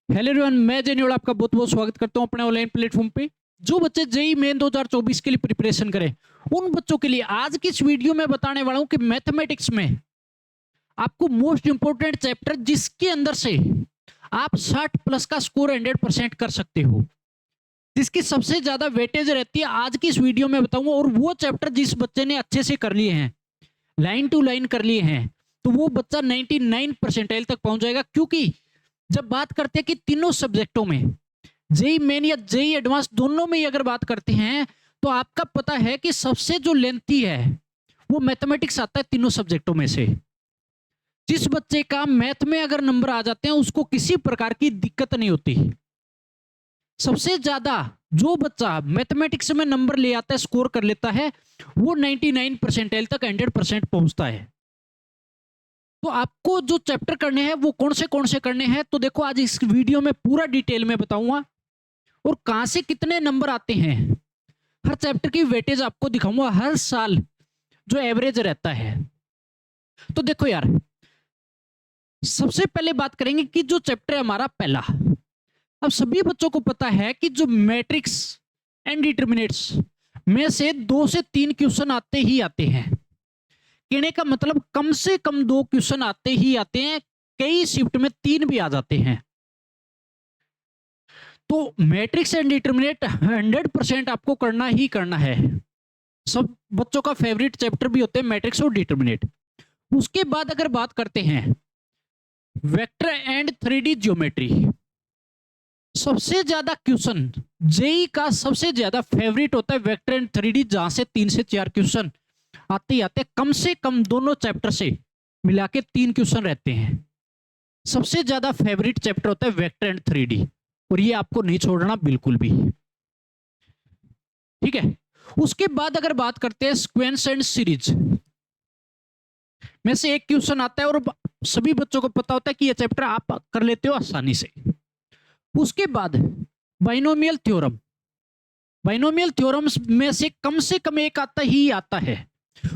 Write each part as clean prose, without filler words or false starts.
Hello everyone, मैं जेन्योल आपका बहुत बहुत स्वागत करता हूं अपने ऑनलाइन प्लेटफॉर्म पे। जो बच्चे जेई मेन 2024 के लिए प्रिपरेशन करें, उन बच्चों के लिए आज की इस वीडियो में बताने वाला हूं कि मैथमेटिक्स में आपको मोस्ट इंपोर्टेंट चैप्टर जिसके अंदर से आप 60 प्लस का स्कोर 100% कर सकते हो, जिसकी सबसे ज्यादा वेटेज रहती है, आज की इस वीडियो में बताऊंगा। और वो चैप्टर जिस बच्चे ने अच्छे से कर लिए हैं, लाइन टू लाइन कर लिए हैं, तो वो बच्चा 99 परसेंटाइल तक पहुंच जाएगा। क्योंकि जब बात करते हैं कि तीनों सब्जेक्टों में, जेई मेन या जेई एडवांस दोनों में ही अगर बात करते हैं, तो आपका पता है कि सबसे जो लेंथी है वो मैथमेटिक्स आता है तीनों सब्जेक्टों में से। जिस बच्चे का मैथ में अगर नंबर आ जाते हैं उसको किसी प्रकार की दिक्कत नहीं होती। सबसे ज्यादा जो बच्चा मैथमेटिक्स में नंबर ले आता है, स्कोर कर लेता है, वो 99 परसेंटाइल तक 100% पहुंचता है। तो आपको जो चैप्टर करने हैं वो कौन से करने हैं, तो देखो आज इस वीडियो में पूरा डिटेल में बताऊंगा और कहां से कितने नंबर आते हैं, हर चैप्टर की वेटेज आपको दिखाऊंगा, हर साल जो एवरेज रहता है। तो देखो यार, सबसे पहले बात करेंगे कि जो चैप्टर है हमारा पहला। अब सभी बच्चों को पता है कि जो मैट्रिक्स एंड डिटर्मिनेट्स में से 2 से 3 क्वेश्चन आते ही आते हैं। कहने का मतलब कम से कम 2 क्वेश्चन आते ही आते हैं, कई शिफ्ट में 3 भी आ जाते हैं। तो मैट्रिक्स एंड डिटर्मिनेट 100% आपको करना ही करना है। सब बच्चों का फेवरेट चैप्टर भी होते हैं मैट्रिक्स और डिटर्मिनेट। उसके बाद अगर बात करते हैं वेक्टर एंड 3D ज्योमेट्री, सबसे ज्यादा क्वेश्चन जेई का सबसे ज्यादा फेवरेट होता है वेक्टर एंड 3D, जहां से 3 से 4 क्वेश्चन आते ही आते, कम से कम दोनों चैप्टर से मिला के 3 क्वेश्चन रहते हैं। सबसे ज्यादा फेवरेट चैप्टर होता है वेक्टर एंड 3D, और ये आपको नहीं छोड़ना बिल्कुल भी, ठीक है। उसके बाद अगर बात करते हैं सीक्वेंस एंड सीरीज में से एक क्वेश्चन आता है, और सभी बच्चों को पता होता है कि ये चैप्टर आप कर लेते हो आसानी से। उसके बाद बाइनोमियल थ्योरम, बाइनोमियल थ्योरम में से कम एक आता ही आता है।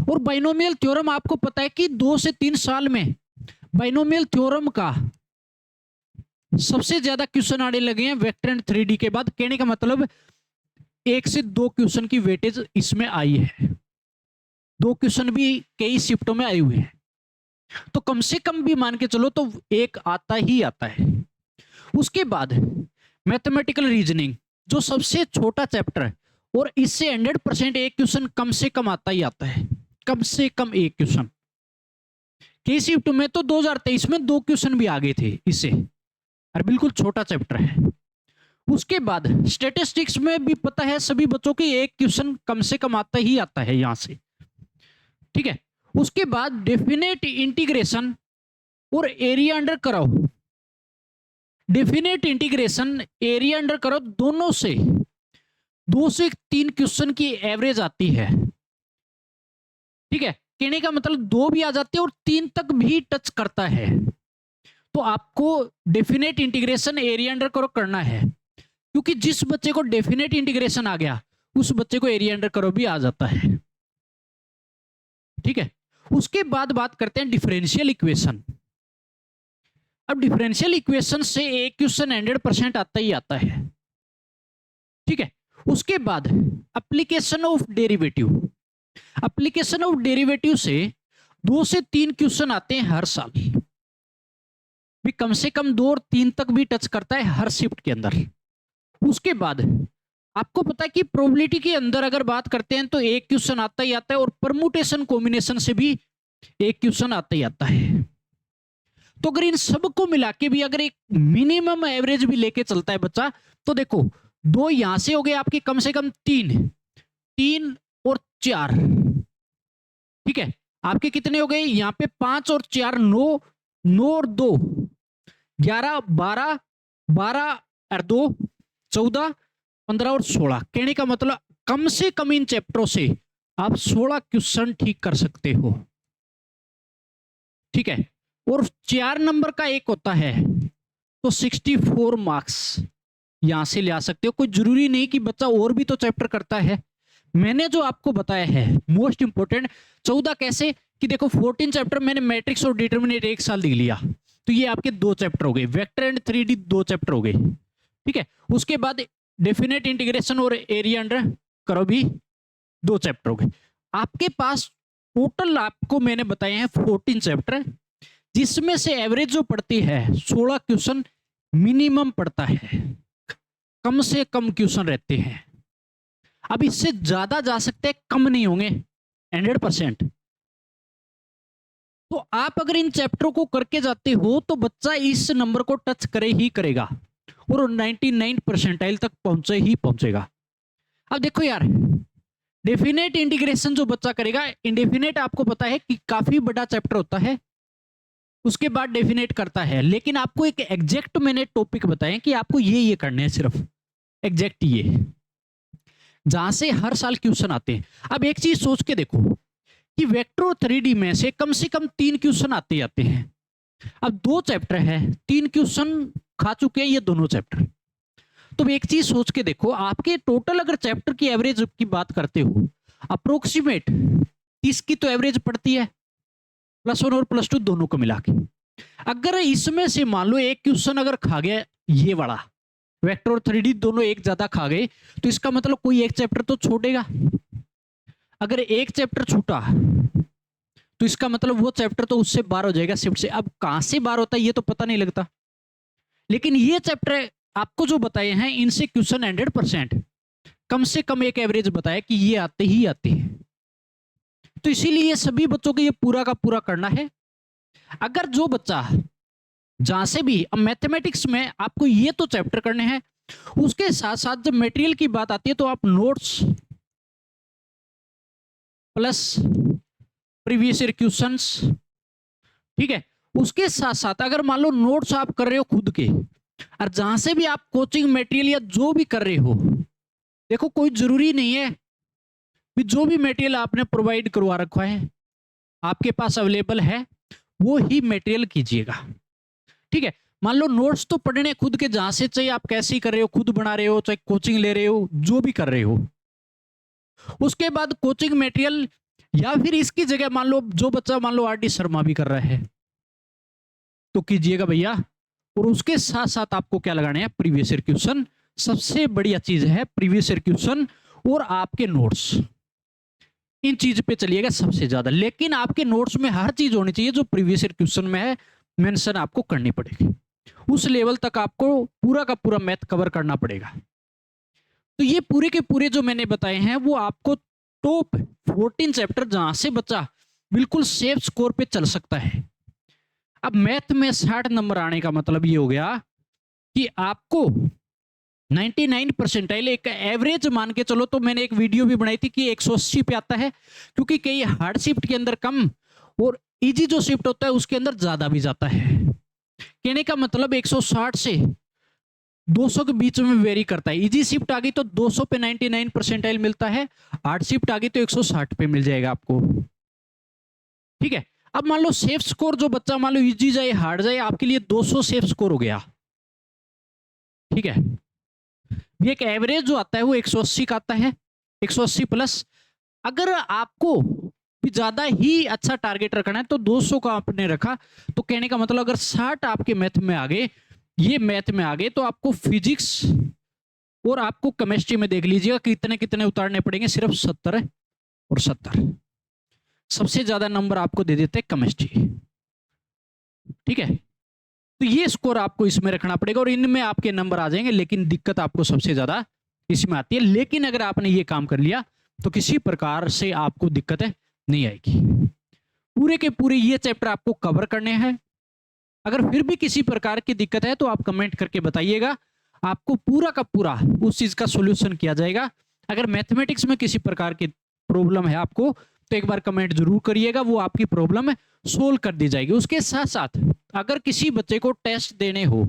और बाइनोमियल थ्योरम आपको पता है कि 2 से 3 साल में बाइनोमियल थ्योरम का सबसे ज्यादा क्वेश्चन आने लगे हैं वेक्टर एंड 3D के बाद। कहने का मतलब 1 से 2 क्वेश्चन की वेटेज इसमें आई है, 2 क्वेश्चन भी कई शिफ्टों में आए हुए हैं, तो कम से कम भी मान के चलो तो एक आता ही आता है। उसके बाद मैथमेटिकल रीजनिंग, जो सबसे छोटा चैप्टर है, और इससे 100% एक क्वेश्चन कम से कम आता ही आता है, कम से कम एक क्वेश्चन। कई शिफ्ट में तो 2023 में 2 क्वेश्चन भी आ गए थे इससे, और बिल्कुल छोटा चैप्टर है। उसके बाद स्टैटिस्टिक्स में भी पता है सभी बच्चों की एक क्वेश्चन कम से कम आता ही आता है यहां से, ठीक है। उसके बाद डेफिनेट इंटीग्रेशन और area under curve, definite integration area under curve दोनों से 2 से 3 क्वेश्चन की एवरेज आती है, ठीक है। कहने का मतलब 2 भी आ जाते हैं और 3 तक भी टच करता है। तो आपको definite integration area under curve करना है, क्योंकि जिस बच्चे को डेफिनेट इंटीग्रेशन आ गया उस बच्चे को एरिया अंडर कर्व भी आ जाता है, ठीक है। उसके बाद बात करते हैं डिफरेंशियल इक्वेशन। अब डिफरेंशियल इक्वेशन से एक क्वेश्चन 100% आता ही आता है, ठीक है। उसके बाद application of derivative, application of derivative से 2 से 3 क्वेश्चन आते हैं हर साल, भी कम से कम 2 और 3 तक भी टच करता है हर शिफ्ट के अंदर। उसके बाद आपको पता है कि प्रोबेबिलिटी के अंदर अगर बात करते हैं तो एक क्वेश्चन आता ही आता है, और परमुटेशन कॉम्बिनेशन से भी एक क्वेश्चन आता ही आता है। तो अगर इन सबको मिला के भी अगर एक मिनिमम एवरेज भी लेके चलता है बच्चा, तो देखो 2 यहां से हो गए आपके, कम से कम 3 और 4, ठीक है। आपके कितने हो गए यहां पे, 5 और 4 9, 9 और 2 11, 12, 12 और 2 14, 15 और 16। कहने का मतलब कम से कम इन चैप्टरों से आप 16 क्वेश्चन ठीक कर सकते हो, ठीक है। और 4 नंबर का एक होता है, तो 64 मार्क्स यहां से ले आ सकते हो। कोई जरूरी नहीं कि बच्चा और भी तो चैप्टर करता है, मैंने जो आपको बताया है मोस्ट इंपोर्टेंट 14 कैसे, कि देखो 14 चैप्टर मैंने मैट्रिक्स और डिटर्मिनेट एक साल दे लिया, तो ये आपके 2 चैप्टर हो गए, वेक्टर एंड 3D 2 चैप्टर हो गए। ठीक है, उसके बाद डेफिनेट इंटीग्रेशन और एरिया अंडर कर्व भी 2 चैप्टर हो गए। आपके पास टोटल आपको मैंने बताए हैं 14 चैप्टर, जिसमें से एवरेज जो पड़ती है 16 क्वेश्चन मिनिमम पड़ता है, कम से कम क्वेश्चन रहते हैं। अब इससे ज्यादा जा सकते हैं, कम नहीं होंगे 100%। तो आप अगर इन चैप्टरों को करके जाते हो तो बच्चा इस नंबर को टच करे ही करेगा और 99 परसेंटाइल तक पहुंचे ही पहुंचेगा। अब देखो यार, डेफिनेट इंटीग्रेशन जो बच्चा करेगा, इंडेफिनेट आपको पता है कि काफी बड़ा चैप्टर होता है, उसके बाद डेफिनेट करता है, लेकिन आपको एक एग्जैक्ट मैंने टॉपिक बताए कि आपको ये करने हैं, सिर्फ एग्जैक्ट ये, जहां से हर साल क्वेश्चन आते हैं। अब एक चीज सोच के देखो कि वेक्टर और 3D में से कम 3 क्वेश्चन आते जाते हैं। अब 2 चैप्टर है, 3 क्वेश्चन खा चुके हैं ये दोनों चैप्टर। तो एक चीज सोच के देखो, आपके टोटल अगर चैप्टर की एवरेज की बात करते हो, अप्रोक्सीमेट 30 की तो एवरेज पड़ती है, +1 और +2 दोनों को मिला के। अगर इसमें से मान लो एक क्वेश्चन अगर खा गया ये वाला, वेक्टर और 3D दोनों एक ज्यादा खा गए, तो इसका मतलब कोई एक चैप्टर तो छोड़ेगा। अगर एक चैप्टर छूटा तो इसका मतलब वो चैप्टर तो उससे बाहर हो जाएगा शिफ्ट से। अब कहां से बाहर होता है ये तो पता नहीं लगता, लेकिन ये चैप्टर आपको जो बताए हैं इनसे क्वेश्चन 100% कम से कम एक एवरेज बताया कि ये आते ही आते हैं। तो इसीलिए सभी बच्चों को ये पूरा का पूरा करना है। अगर जो बच्चा जहां से भी, अब मैथमेटिक्स में आपको ये तो चैप्टर करने हैं, उसके साथ साथ जब मटेरियल की बात आती है तो आप notes plus previous year questions, ठीक है, उसके साथ साथ अगर मान लो नोट्स आप कर रहे हो खुद के, और जहां से भी आप कोचिंग मटेरियल या जो भी कर रहे हो, देखो कोई जरूरी नहीं है कि जो भी मटेरियल आपने प्रोवाइड करवा रखा है आपके पास अवेलेबल है वो ही मटेरियल कीजिएगा। ठीक है, मान लो नोट्स तो पढ़ने खुद के, जहां से चाहे आप कैसे ही कर रहे हो, खुद बना रहे हो चाहे कोचिंग ले रहे हो, जो भी कर रहे हो। उसके बाद कोचिंग मटेरियल, या फिर इसकी जगह मान लो जो बच्चा मान लो RD शर्मा भी कर रहा है तो कीजिएगा भैया। और उसके साथ साथ आपको क्या लगाने हैं, प्रीवियस ईयर क्वेश्चन। सबसे बढ़िया चीज है प्रीवियस ईयर क्वेश्चन और आपके नोट्स, इन चीज पे चलिएगा सबसे ज्यादा। लेकिन आपके नोट्स में हर चीज होनी चाहिए जो प्रीवियस ईयर क्वेश्चन में है, मेंशन आपको करनी पड़ेगी। उस लेवल तक आपको पूरा का पूरा मैथ कवर करना पड़ेगा। तो ये पूरे के पूरे जो मैंने बताए हैं वो आपको टॉप 14 चैप्टर, जहां से बच्चा बिल्कुल सेफ स्कोर पे चल सकता है। अब मैथ में 60 नंबर आने का मतलब ये हो गया कि आपको 99 परसेंटाइल एक एवरेज मान के चलो। तो मैंने एक वीडियो भी बनाई थी कि 180 पे आता है, क्योंकि कई हार्ड शिफ्ट के अंदर कम और इजी जो शिफ्ट होता है उसके अंदर ज्यादा भी जाता है। कहने का मतलब 160 से 200 के बीच में वेरी करता है। इजी शिफ्ट आ गई तो 200 पे 99 परसेंटाइल मिलता है, हार्ड शिफ्ट आ गई तो 160 पे मिल जाएगा आपको। ठीक है, अब मान लो सेफ स्कोर जो बच्चा मान लो इजी जाए हार्ड जाए, आपके लिए 200 सेफ स्कोर हो गया। ठीक है, ये एक एवरेज जो आता है वो 180 का आता है, 180 प्लस। अगर आपको भी ज्यादा ही अच्छा टारगेट रखना है तो 200 का आपने रखा, तो कहने का मतलब अगर 60 आपके मैथ में आ गए, ये मैथ में आ गए, तो आपको फिजिक्स और आपको केमिस्ट्री में देख लीजिएगा कितने कितने उतारने पड़ेंगे, सिर्फ 70 और 70। सबसे ज्यादा नंबर आपको दे देते हैं केमिस्ट्री। ठीक है, तो ये स्कोर आपको इसमें रखना पड़ेगा और इनमें आपके नंबर आ जाएंगे, लेकिन दिक्कत आपको सबसे ज्यादा इसमें आती है। लेकिन अगर आपने ये काम कर लिया तो किसी प्रकार से आपको दिक्कत नहीं आएगी। पूरे के पूरे ये चैप्टर आपको कवर करने हैं। अगर फिर भी किसी प्रकार की दिक्कत है तो आप कमेंट करके बताइएगा, आपको पूरा का पूरा उस चीज का सॉल्यूशन किया जाएगा। अगर मैथमेटिक्स में किसी प्रकार की प्रॉब्लम है आपको तो एक बार कमेंट जरूर करिएगा, वो आपकी प्रॉब्लम सोल्व कर दी जाएगी। उसके साथ साथ अगर किसी बच्चे को टेस्ट देने हो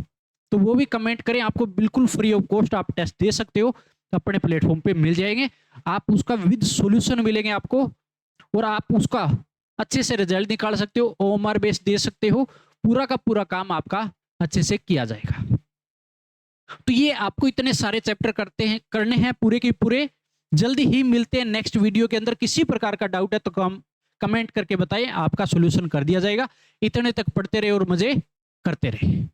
तो वो भी कमेंट करें, आपको बिल्कुल फ्री ऑफ कॉस्ट आप टेस्ट दे सकते हो, अपने प्लेटफॉर्म पे मिल जाएंगे। आप उसका विद सॉल्यूशन मिलेंगे आपको और आप उसका अच्छे से रिजल्ट निकाल सकते हो, OMR बेस दे सकते हो, पूरा का पूरा काम आपका अच्छे से किया जाएगा। तो ये आपको इतने सारे चैप्टर करने हैं पूरे के पूरे। जल्दी ही मिलते हैं नेक्स्ट वीडियो के अंदर। किसी प्रकार का डाउट है तो कमेंट करके बताएं, आपका सॉल्यूशन कर दिया जाएगा। इतने तक पढ़ते रहे और मजे करते रहे।